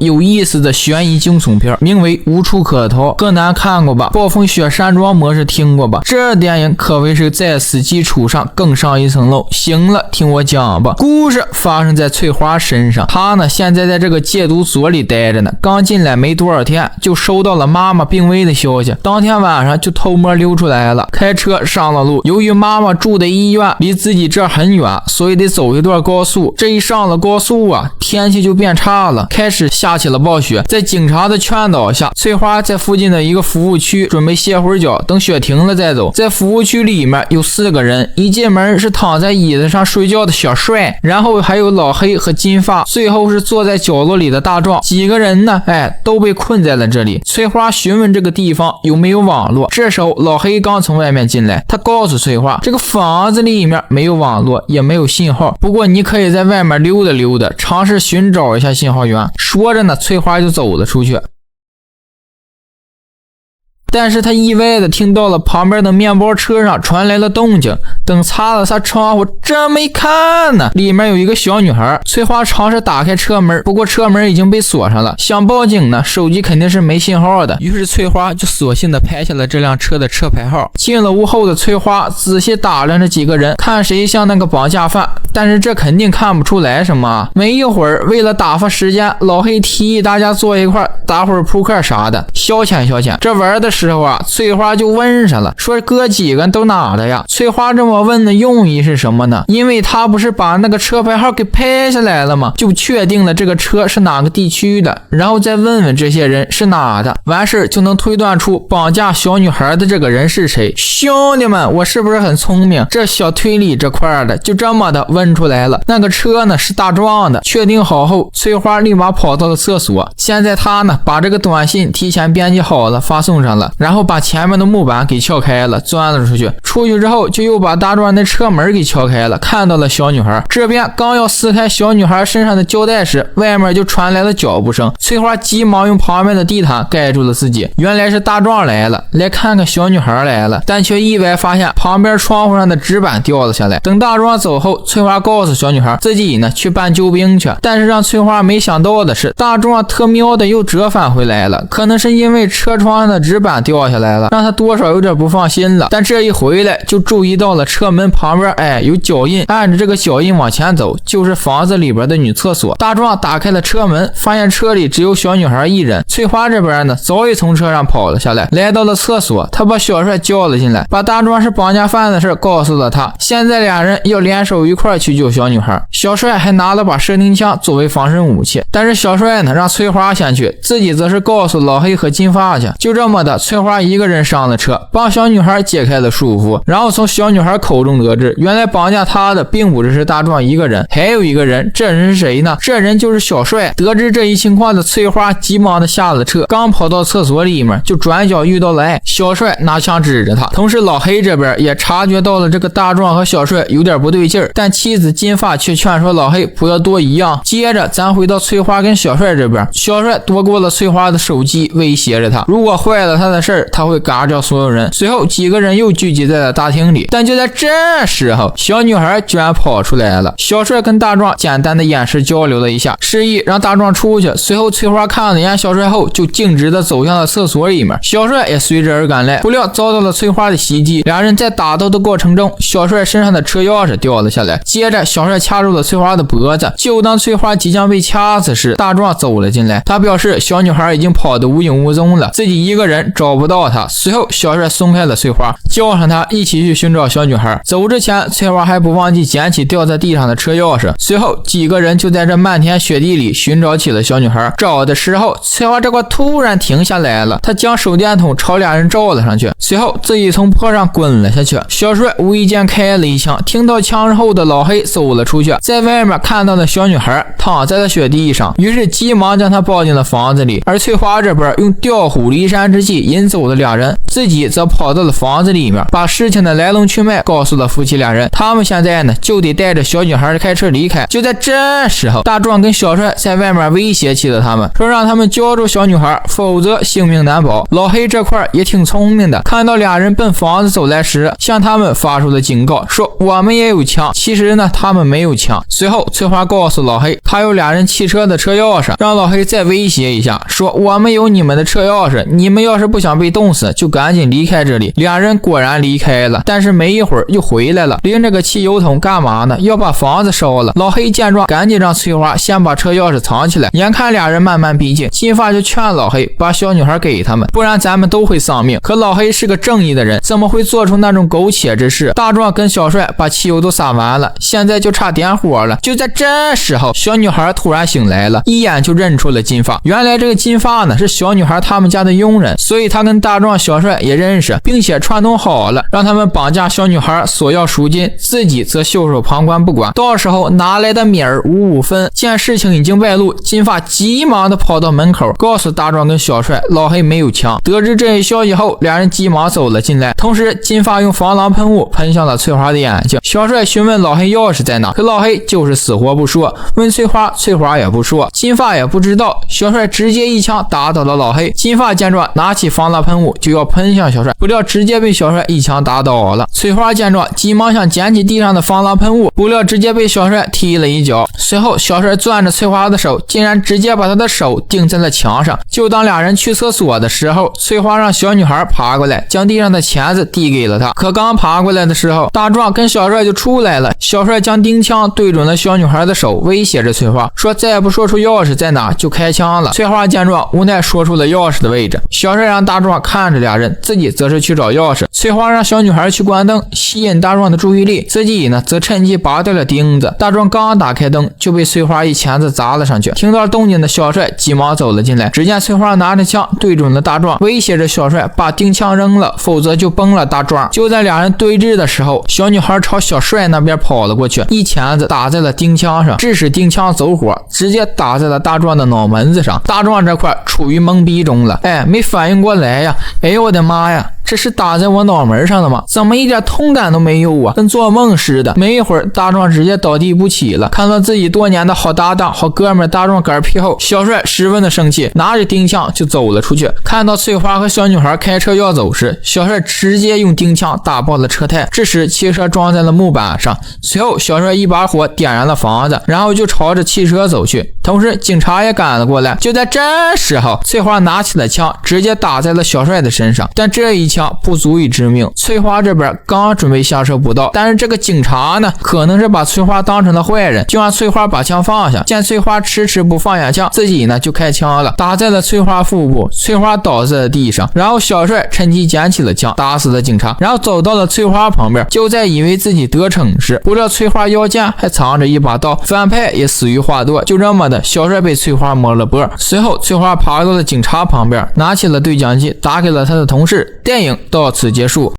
有意思的悬疑惊悚片，名为《无处可逃》。柯南看过吧？暴风雪山庄模式听过吧？这电影可谓是在此基础上更上一层楼。行了，听我讲吧。故事发生在翠花身上，她呢现在在这个戒毒所里待着呢，刚进来没多少天，就收到了妈妈病危的消息，当天晚上就偷摸溜出来了，开车上了路。由于妈妈住的医院离自己这儿很远，所以得走一段高速。这一上了高速啊，天气就变差了，开始下起了暴雪。在警察的劝导下，翠花在附近的一个服务区准备歇会儿脚，等雪停了再走。在服务区里面有4个人，一进门是躺在椅子上睡觉的小帅，然后还有老黑和金发，最后是坐在角落里的大壮。几个人呢都被困在了这里。翠花询问这个地方有没有网络，这时候老黑刚从外面进来，他告诉翠花，这个房子里面没有网络也没有信号，不过你可以在外面溜达溜达，尝试寻找一下信号源。说着呢，翠花就走了出去。但是他意外的听到了旁边的面包车上传来了动静，等擦了擦窗户，这么一看呢，里面有一个小女孩。翠花尝试打开车门，不过车门已经被锁上了，想报警呢，手机肯定是没信号的，于是翠花就索性的拍下了这辆车的车牌号。进了屋后的翠花仔细打量着几个人，看谁像那个绑架犯，但是这肯定看不出来什么。没一会儿，为了打发时间，老黑提议大家坐一块打会儿扑克啥的，消遣消遣。这玩的时候啊，翠花就问上了，说哥几个都哪的呀？翠花这么问的用意是什么呢？因为她不是把那个车牌号给拍下来了吗？就确定了这个车是哪个地区的，然后再问问这些人是哪的，完事就能推断出绑架小女孩的这个人是谁。兄弟们，我是不是很聪明？这小推理这块的就这么的问出来了。那个车呢是大壮的。确定好后，翠花立马跑到了厕所。现在她呢把这个短信提前编辑好了发送上了，然后把前面的木板给撬开了，钻了出去。出去之后就又把大壮的车门给撬开了，看到了小女孩。这边刚要撕开小女孩身上的胶带时，外面就传来了脚步声。翠花急忙用旁边的地毯盖住了自己，原来是大壮来了，来看看小女孩来了，但却意外发现旁边窗户上的纸板掉了下来。等大壮走后，翠花告诉小女孩自己呢去办救兵去，但是让翠花没想到的是，大壮特喵的又折返回来了，可能是因为车窗上的纸板掉下来了，让他多少有点不放心了。但这一回来就注意到了车门旁边有脚印，按着这个脚印往前走，就是房子里边的女厕所。大壮打开了车门，发现车里只有小女孩一人。翠花这边呢早已从车上跑了下来，来到了厕所，他把小帅叫了进来，把大壮是绑架犯的事告诉了他。现在俩人要联手一块去救小女孩。小帅还拿了把射钉枪作为防身武器，但是小帅呢让翠花先去，自己则是告诉老黑和金发去。就这么的，翠花一个人上了车，帮小女孩解开了束缚，然后从小女孩口中得知，原来绑架她的并不只是大壮一个人，还有一个人。这人是谁呢？这人就是小帅。得知这一情况的翠花急忙的下了车，刚跑到厕所里面，就转角遇到了小帅拿枪指着他。同时老黑这边也察觉到了这个大壮和小帅有点不对劲儿，但妻子金发却劝说老黑不要多疑样。接着咱回到翠花跟小帅这边，小帅夺过了翠花的手机，威胁着他，如果坏了他的事儿，他会嘎掉所有人。随后几个人又聚集在了大厅里，但就在这时候，小女孩居然跑出来了。小帅跟大壮简单的眼神交流了一下，示意让大壮出去。随后翠花看了一眼小帅后，就径直的走向了厕所里面，小帅也随之而赶来，不料遭到了翠花的袭击。两人在打斗的过程中，小帅身上的车钥匙掉了下来，接着小帅掐住了翠花的脖子。就当翠花即将被掐死时，大壮走了进来，他表示小女孩已经跑得无影无踪了，自己一个人找不到她。随后小帅松开了翠花，叫上她一起去寻找小女孩。走之前，翠花还不忘记捡起掉在地上的车钥匙。随后几个人就在这漫天雪地里寻找起了小女孩。找的时候，翠花这块突然停下来了，她将手电筒朝俩人照了上去，随后自己从坡上滚了下去。小帅无意间开了一枪，听到枪声后的老黑走了出去，在外面看到了小女孩躺在了雪地上，于是急忙将她抱进了房子子里，而翠花这边用调虎离山之计引走了俩人，自己则跑到了房子里面，把事情的来龙去脉告诉了夫妻俩人。他们现在呢就得带着小女孩开车离开。就在这时候，大壮跟小帅在外面威胁起了他们，说让他们交出小女孩，否则性命难保。老黑这块也挺聪明的，看到俩人奔房子走来时，向他们发出了警告，说我们也有枪。其实呢他们没有枪。随后翠花告诉老黑，他有俩人汽车的车钥匙，让老黑再威胁一下，说我们有你们的车钥匙，你们要是不想被冻死，就赶紧离开这里。俩人果然离开了，但是没一会儿又回来了，拎着个汽油桶干嘛呢？要把房子烧了。老黑见状，赶紧让翠花先把车钥匙藏起来。眼看俩人慢慢逼近，金发就劝老黑把小女孩给他们，不然咱们都会丧命。可老黑是个正义的人，怎么会做出那种苟且之事？大壮跟小帅把汽油都撒完了，现在就差点火了。就在这时候，小女孩突然醒来了，一眼就认出了金发。原来这个金发呢是小女孩他们家的佣人，所以他跟大壮、小帅也认识，并且串通好了，让他们绑架小女孩索要赎金，自己则袖手旁观不管，到时候拿来的米儿5分。见事情已经外露，金发急忙的跑到门口，告诉大壮跟小帅老黑没有枪。得知这一消息后，俩人急忙走了进来，同时金发用防狼喷雾喷向了翠花的眼睛。小帅询问老黑钥匙在哪，可老黑就是死活不说，问翠花，翠花也不说，金发也不知道。小帅直接一枪打倒了老黑。金发见状，拿起防狼喷雾就要喷向小帅，不料直接被小帅一枪打倒了。翠花见状，急忙想捡起地上的防狼喷雾，不料直接被小帅踢了一脚。随后小帅攥着翠花的手，竟然直接把她的手钉在了墙上。就当俩人去厕所的时候，翠花让小女孩爬过来，将地上的钳子递给了她。可刚爬过来的时候，大壮跟小帅就出来了。小帅将钉枪对准了小女孩的手，威胁着翠花，说再不说出钥匙在哪就开枪了。翠花见状，无奈说出了钥匙的位置。小帅让大壮看着俩人，自己则是去找钥匙。翠花让小女孩去关灯，吸引大壮的注意力，自己呢则趁机拔掉了钉子。大壮刚打开灯，就被翠花一钳子砸了上去。听到动静的小帅急忙走了进来，只见翠花拿着枪对准了大壮，威胁着小帅把钉枪扔了，否则就崩了大壮。就在俩人对峙的时候，小女孩朝小帅那边跑了过去，一钳子打在了钉枪上，致使钉枪走火，直接打在了大壮的脑门子上。大壮这块处于懵逼中了，没反应过来呀！哎呦我的妈呀，这是打在我脑门上了吗？怎么一点痛感都没有啊，跟做梦似的。没一会儿，大壮直接倒地不起了。看到自己多年的好搭档、好哥们大壮嗝屁后，小帅十分的生气，拿着钉枪就走了出去。看到翠花和小女孩开车要走时，小帅直接用钉枪打爆了车胎，致使汽车撞在了木板上。随后，小帅一把火点燃了房子，然后就朝着汽车走去。同时，警察也赶了过来。就在这时候，翠花拿起了枪，直接打在了小帅的身上，但这一枪不足以致命。翠花这边刚准备下车补刀，但是这个警察呢，可能是把翠花当成了坏人，就让翠花把枪放下。见翠花迟迟不放下枪，自己呢就开枪了，打在了翠花腹部，翠花倒在了地上。然后小帅趁机捡起了枪，打死了警察，然后走到了翠花旁边，就在以为自己得逞时，不料翠花腰间还藏着一把刀，反派也死于话多。就这么的，小帅被翠花摸了脖。随后翠花爬到了警察旁边，拿起了对讲机打给了他的同事。电影到此结束。